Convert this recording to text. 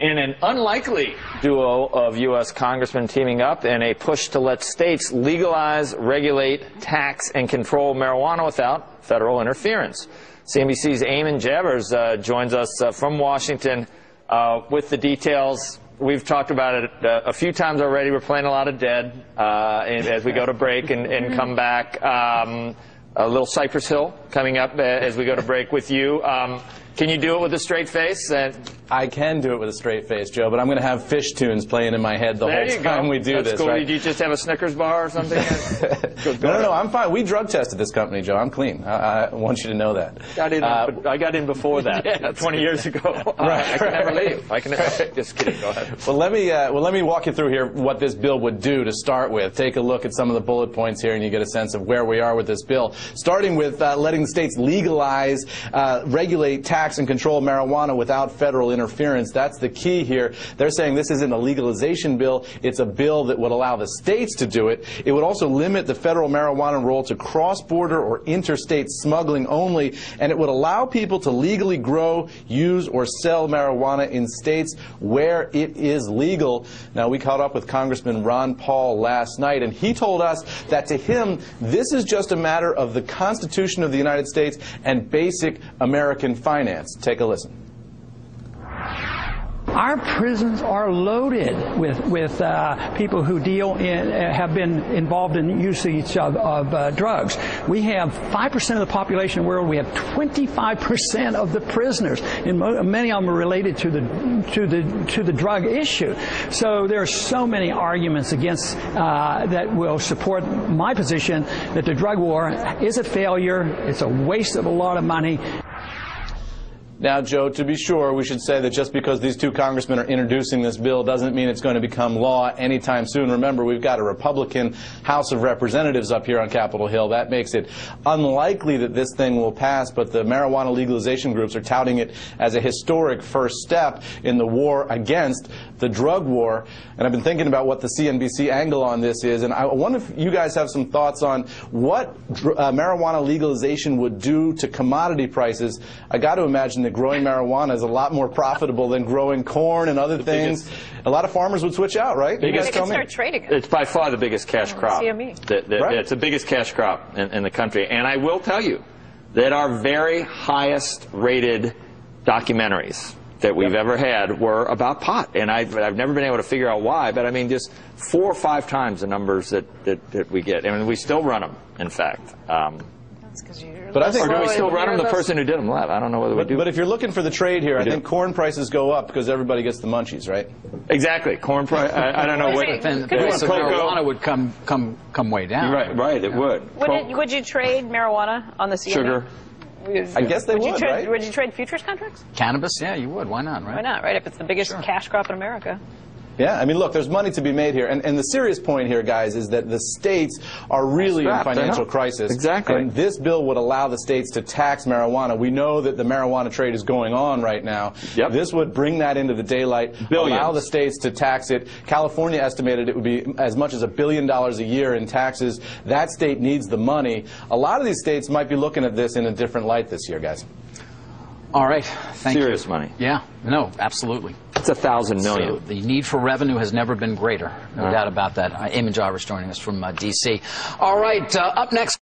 In an unlikely duo of U.S. congressmen teaming up in a push to let states legalize, regulate, tax, and control marijuana without federal interference. CNBC's Eamon Javers joins us from Washington with the details. We've talked about it a few times already. We're playing a lot of dead as we go to break and come back. A little Cypress Hill coming up as we go to break with you. Can you do it with a straight face? I can do it with a straight face, Joe, but I'm going to have fish tunes playing in my head the whole time we do this. Cool. Right? Did you just have a Snickers bar or something? No, I'm fine. We drug tested this company, Joe. I'm clean. I want you to know that. I got in before that, yeah, 20 years ago. I can never leave. I can never. Just kidding. Go ahead. Well, let me walk you through here what this bill would do to start with. Take a look at some of the bullet points here, and you get a sense of where we are with this bill. Starting with letting the states legalize, regulate, tax, and control marijuana without federal interference. That's the key here. They're saying this isn't a legalization bill. It's a bill that would allow the states to do it. It would also limit the federal marijuana role to cross-border or interstate smuggling only, and it would allow people to legally grow, use, or sell marijuana in states where it is legal. Now, we caught up with Congressman Ron Paul last night, and he told us that to him, this is just a matter of the Constitution of the United States and basic American finance. Take a listen. Our prisons are loaded with people who have been involved in usage of drugs. We have 5% of the population in the world. We have 25% of the prisoners, and many of them are related to the drug issue. So there are so many arguments against that will support my position that the drug war is a failure. It's a waste of a lot of money. Now, Joe, to be sure, we should say that just because these two congressmen are introducing this bill doesn't mean it's going to become law anytime soon. Remember, we've got a Republican House of Representatives up here on Capitol Hill. That makes it unlikely that this thing will pass, but the marijuana legalization groups are touting it as a historic first step in the war against the drug war. And I've been thinking about what the CNBC angle on this is, and I wonder if you guys have some thoughts on what marijuana legalization would do to commodity prices. I got to imagine that growing marijuana is a lot more profitable than growing corn and other things. A lot of farmers would switch out, right? They could start trading it. It's by far the biggest cash crop. CME. Right. It's the biggest cash crop in the country. And I will tell you that our very highest rated documentaries that we've ever had were about pot. And I've never been able to figure out why, but I mean just 4 or 5 times the numbers that we get. I mean, we still run them, in fact. But I think, or do we still run them? The person who did them left. I don't know whether we do. But if you're looking for the trade here, I think corn prices go up because everybody gets the munchies, right? Exactly. Corn price. I don't know what. Then marijuana would come way down. Right. It would. Would you trade marijuana on the CME? Sugar. I guess they would, right? Would you trade futures contracts? Cannabis, yeah, you would. Why not, right? Why not, right? If it's the biggest cash crop in America. Yeah, I mean, look, there's money to be made here. And the serious point here, guys, is that the states are really in financial crisis. Exactly. And this bill would allow the states to tax marijuana. We know that the marijuana trade is going on right now. Yep. This would bring that into the daylight, allow the states to tax it. California estimated it would be as much as $1 billion a year in taxes. That state needs the money. A lot of these states might be looking at this in a different light this year, guys. All right. Thank you. Serious money. Yeah. No, absolutely. It's 1,000 million. So the need for revenue has never been greater. No doubt about that. Eamon Javers joining us from D.C. All right. Up next.